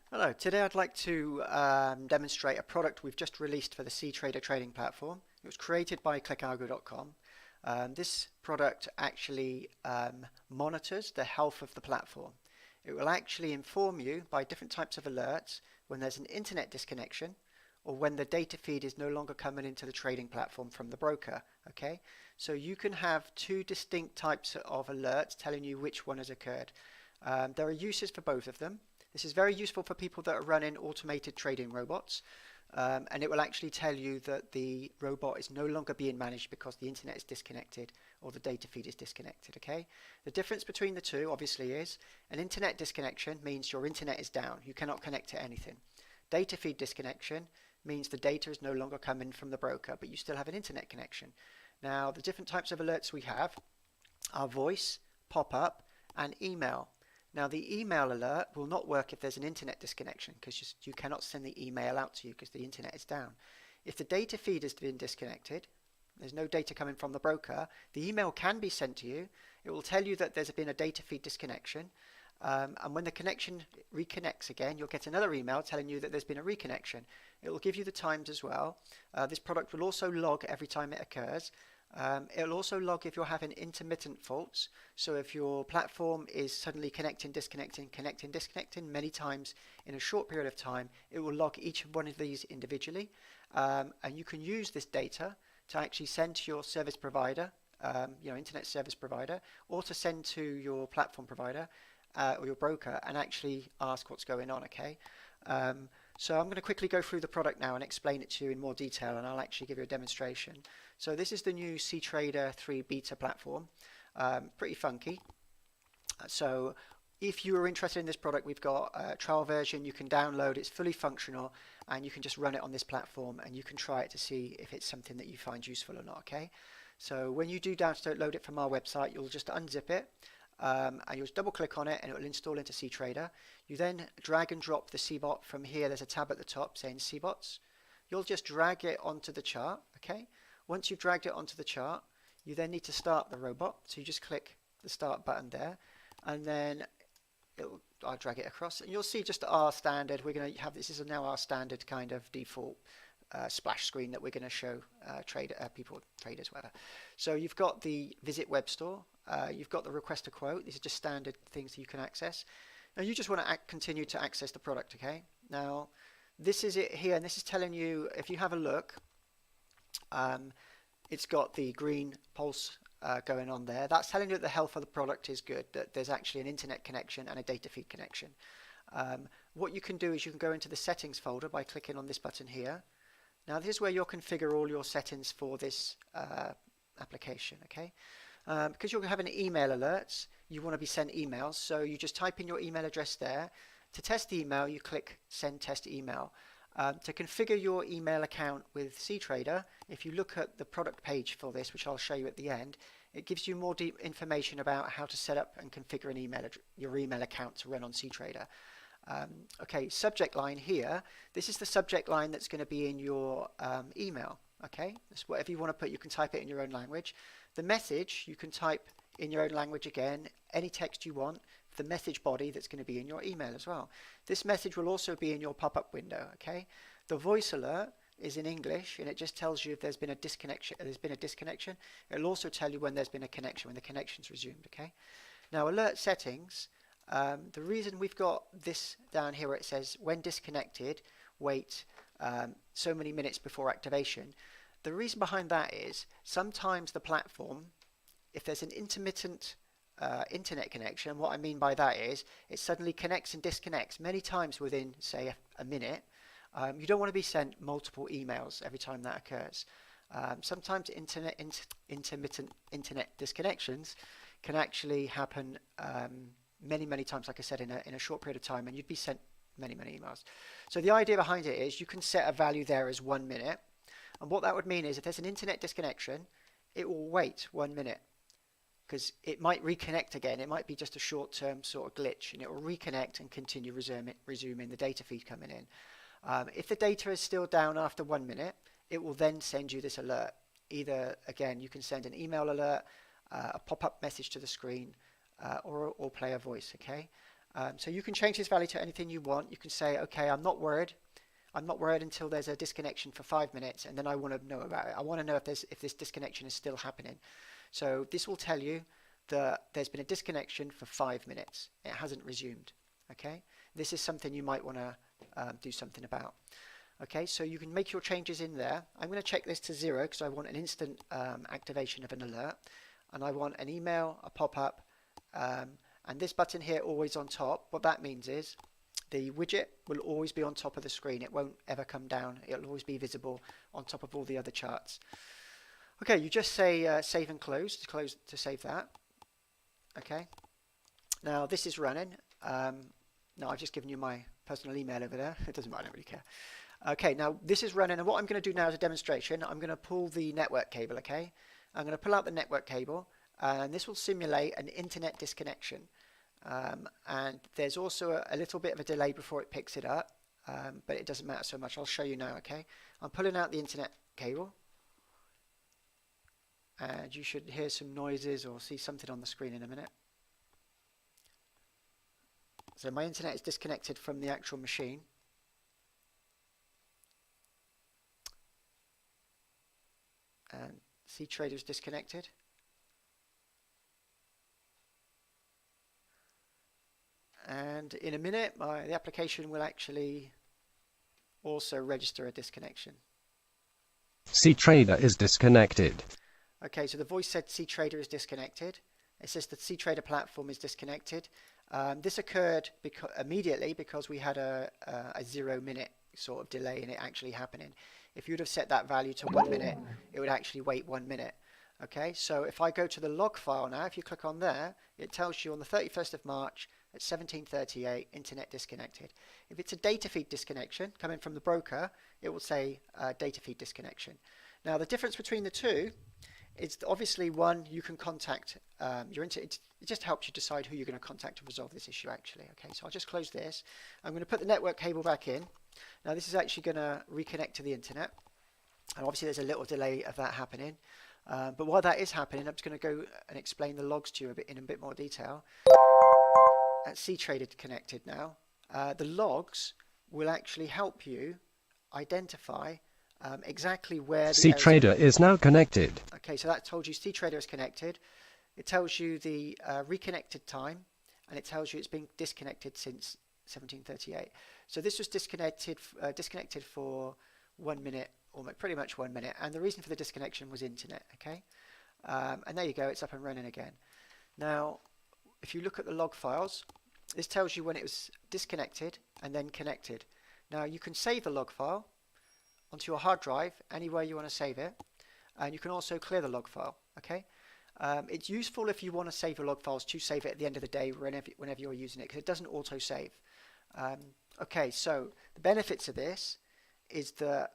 Hello, today I'd like to demonstrate a product we've just released for the cTrader trading platform. It was created by clickalgo.com. This product actually monitors the health of the platform. It will actually inform you by different types of alerts when there's an internet disconnection or when the data feed is no longer coming into the trading platform from the broker. Okay, so you can have two distinct types of alerts telling you which one has occurred. There are uses for both of them. This is very useful for people that are running automated trading robots, and it will actually tell you that the robot is no longer being managed because the internet is disconnected or the data feed is disconnected. Okay, the difference between the two obviously is an internet disconnection means your internet is down, you cannot connect to anything. Data feed disconnection means the data is no longer coming from the broker, but you still have an internet connection. Now, the different types of alerts we have are voice, pop-up, and email. Now, the email alert will not work if there's an internet disconnection because you cannot send the email out to you because the internet is down. If the data feed has been disconnected, there's no data coming from the broker, the email can be sent to you. It will tell you that there's been a data feed disconnection. And when the connection reconnects again, you'll get another email telling you that there's been a reconnection. It will give you the times as well. This product will also log every time it occurs. It'll also log if you're having intermittent faults. So if your platform is suddenly connecting, disconnecting, connecting, disconnecting many times in a short period of time, it will log each one of these individually. And you can use this data to actually send to your service provider, internet service provider, or to send to your platform provider or your broker and actually ask what's going on. Okay. So I'm going to quickly go through the product now and explain it to you in more detail, and I'll actually give you a demonstration. So this is the new cTrader 3 beta platform, pretty funky. So if you are interested in this product, we've got a trial version you can download. It's fully functional, and you can just run it on this platform, and you can try it to see if it's something that you find useful or not. Okay. So when you do download it from our website, you'll just unzip it. And you'll just double click on it and it will install into cTrader. You then drag and drop the CBOT from here. There's a tab at the top saying CBOTs. You'll just drag it onto the chart. Okay. Once you've dragged it onto the chart, you then need to start the robot. So you just click the start button there, and then I'll drag it across, and you'll see just our standard. We're going to have this is now our standard kind of default splash screen that we're going to show traders, whatever. So you've got the visit web store. You've got the request a quote. These are just standard things that you can access. Now you just want to continue to access the product. Okay. Now this is it here, and this is telling you if you have a look. It's got the green pulse going on there. That's telling you that the health of the product is good, that there's actually an internet connection and a data feed connection. What you can do is you can go into the settings folder by clicking on this button here. Now this is where you'll configure all your settings for this application. Okay. Because you're having email alerts, you want to be sent emails, so you just type in your email address there. To test the email, you click send test email. To configure your email account with cTrader, if you look at the product page for this, which I'll show you at the end, it gives you more deep information about how to set up and configure your email account to run on cTrader. Okay, subject line here. This is the subject line that's going to be in your email. Okay, that's whatever you want to put. You can type it in your own language. The message you can type in your own language again, any text you want. The message body that's going to be in your email as well. This message will also be in your pop-up window. Okay, the voice alert is in English, and it just tells you if there's been a disconnection. It'll also tell you when there's been a connection, when the connection's resumed. Okay, now alert settings. The reason we've got this down here where it says when disconnected, wait so many minutes before activation. The reason behind that is sometimes the platform, if there's an intermittent internet connection, what I mean by that is it suddenly connects and disconnects many times within, say, a minute. You don't want to be sent multiple emails every time that occurs. Sometimes intermittent internet disconnections can actually happen many times, like I said, in a short period of time, and you'd be sent many emails. So the idea behind it is you can set a value there as 1 minute, and what that would mean is if there's an internet disconnection, it will wait 1 minute because it might reconnect again. It might be just a short-term sort of glitch, and it will reconnect and continue resuming the data feed coming in. If the data is still down after 1 minute, it will then send you this alert. Either, again, you can send an email alert, a pop-up message to the screen, or play a voice. Okay. So you can change this value to anything you want. You can say, okay, I'm not worried. I'm not worried until there's a disconnection for 5 minutes, and then I want to know about it. I want to know if this disconnection is still happening. So this will tell you that there's been a disconnection for 5 minutes. It hasn't resumed. Okay, this is something you might want to do something about. Okay, so you can make your changes in there. I'm going to check this to 0 because I want an instant activation of an alert, and I want an email, a pop-up, and this button here always on top. What that means is the widget will always be on top of the screen. It won't ever come down. It'll always be visible on top of all the other charts. Okay, you just say save and close to save that. Okay, now this is running. Now I've just given you my personal email over there. It doesn't matter, I don't really care. Okay, now this is running, and what I'm going to do now as a demonstration, I'm going to pull the network cable. Okay, I'm going to pull out the network cable, and this will simulate an internet disconnection. And there's also a little bit of a delay before it picks it up, but it doesn't matter so much. I'll show you now. Okay, I'm pulling out the internet cable, and you should hear some noises or see something on the screen in a minute. So my internet is disconnected from the actual machine. And cTrader is disconnected. And in a minute, the application will actually also register a disconnection. cTrader is disconnected. Okay, so the voice said cTrader is disconnected. It says the cTrader platform is disconnected. This occurred immediately because we had a 0 minute sort of delay in it actually happening. If you'd have set that value to 1 minute, it would actually wait 1 minute. Okay, so if I go to the log file now, if you click on there, it tells you on the 31st of March at 17:38, internet disconnected. If it's a data feed disconnection coming from the broker, it will say data feed disconnection. Now the difference between the two is obviously one, you can contact your internet. It just helps you decide who you're going to contact to resolve this issue actually. Okay, so I'll just close this. I'm going to put the network cable back in. Now this is actually going to reconnect to the internet, and obviously there's a little delay of that happening. But while that is happening, I'm just going to go and explain the logs to you in a bit more detail. At cTrader connected now, the logs will actually help you identify exactly where the cTrader is now connected. Okay, so that told you cTrader is connected. It tells you the reconnected time, and it tells you it's been disconnected since 17:38. So this was disconnected for 1 minute, or pretty much 1 minute, and the reason for the disconnection was internet. Okay, and there you go, it's up and running again. Now if you look at the log files, this tells you when it was disconnected and then connected. Now you can save the log file onto your hard drive anywhere you want to save it, and you can also clear the log file. Okay, it's useful if you want to save your log files to save it at the end of the day whenever you're using it, because it doesn't auto save. Okay, so the benefits of this is that,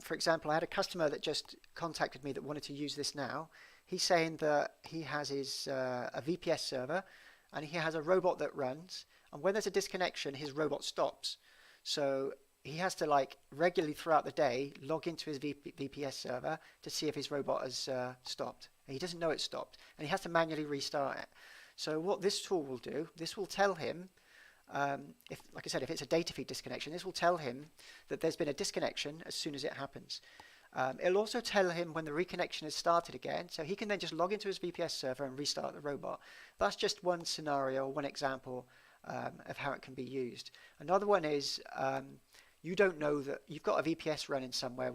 for example, I had a customer that just contacted me that wanted to use this now. He's saying that he has his a VPS server, and he has a robot that runs, and when there's a disconnection, his robot stops. So he has to regularly throughout the day log into his VPS server to see if his robot has stopped. And he doesn't know it's stopped, and he has to manually restart it. So what this tool will do, this will tell him, like I said, if it's a data feed disconnection, this will tell him that there's been a disconnection as soon as it happens. It'll also tell him when the reconnection has started again, so he can then just log into his VPS server and restart the robot. That's just one scenario, one example of how it can be used. Another one is you don't know that you've got a VPS running somewhere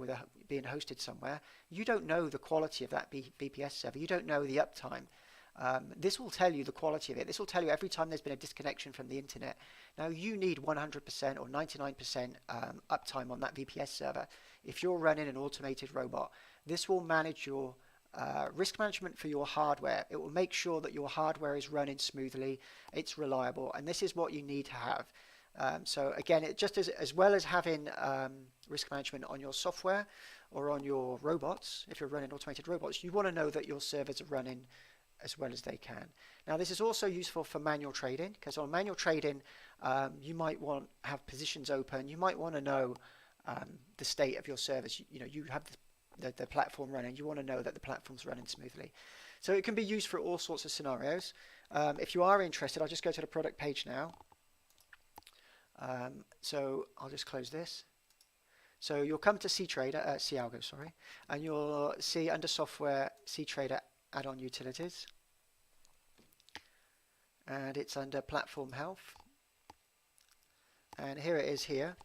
being hosted somewhere. You don't know the quality of that VPS server. You don't know the uptime. This will tell you the quality of it. This will tell you every time there's been a disconnection from the internet. Now you need 100% or 99% uptime on that VPS server. If you're running an automated robot, this will manage your risk management for your hardware. It will make sure that your hardware is running smoothly, it's reliable, and this is what you need to have. So again, it just as well as having risk management on your software or on your robots, if you're running automated robots, you want to know that your servers are running as well as they can. Now this is also useful for manual trading, because on manual trading you might have positions open. You might want to know the state of your servers. You have the platform running. You want to know that the platform's running smoothly. So it can be used for all sorts of scenarios. If you are interested, I'll just go to the product page now. So I'll just close this. So you'll come to cTrader, cAlgo, sorry, and you'll see under software cTrader add-on utilities, and it's under platform health, and here it is here.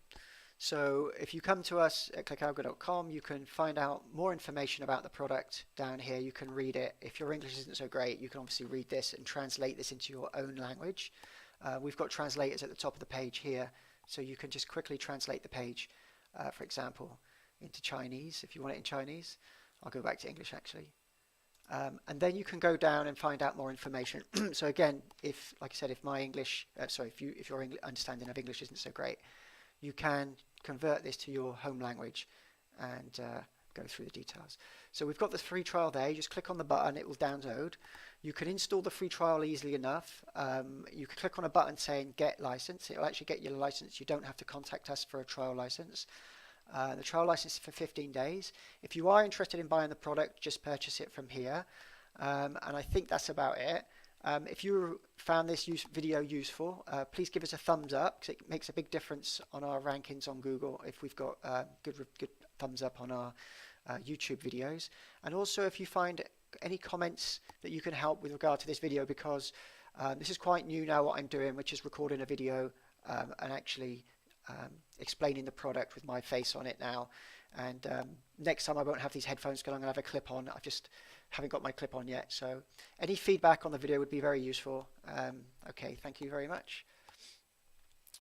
So if you come to us at clickalgo.com, you can find out more information about the product down here. You can read it. If your English isn't so great, you can obviously read this and translate this into your own language. We've got translators at the top of the page here, so you can just quickly translate the page, for example, into Chinese if you want it in Chinese. I'll go back to English actually. And then you can go down and find out more information. So again, if, like I said, if my English, if your understanding of English isn't so great, you can convert this to your home language and go through the details. So we've got the free trial there. You just click on the button, it will download. You can install the free trial easily enough. You can click on a button saying get license. It will actually get you a license. You don't have to contact us for a trial license. The trial license is for 15 days. If you are interested in buying the product, just purchase it from here. And I think that's about it. If you found this video useful, please give us a thumbs up, because it makes a big difference on our rankings on Google if we've got good thumbs up on our YouTube videos. And also if you find any comments that you can help with regard to this video, because this is quite new now what I'm doing, which is recording a video and actually explaining the product with my face on it now. And next time I won't have these headphones because I'm going to have a clip on. I just haven't got my clip on yet. So any feedback on the video would be very useful. Okay, thank you very much.